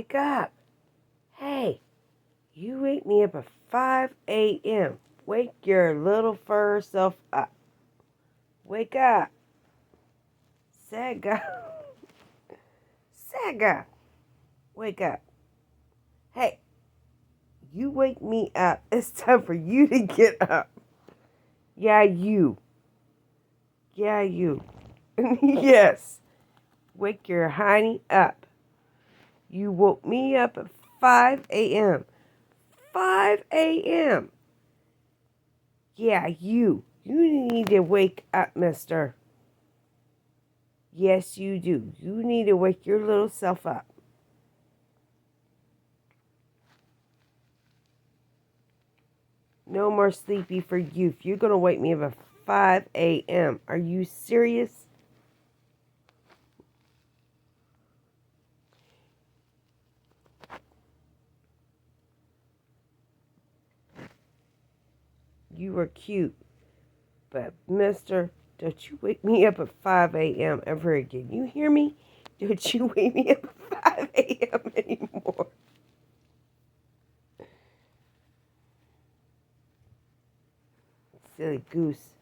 Wake up. Hey, you wake me up at 5 a.m. Wake your little fur self up. Wake up. Sega. Sega. Wake up. Hey, you wake me up. It's time for you to get up. Yeah, you. Yeah, you. Yes. Wake your hiney up. You woke me up at 5 a.m. 5 a.m. Yeah, you. You need to wake up, mister. Yes, you do. You need to wake your little self up. No more sleepy for you. If you're going to wake me up at 5 a.m. Are you serious? You are cute. But, mister, don't you wake me up at 5 a.m. ever again. You hear me? Don't you wake me up at 5 a.m. anymore. Silly goose.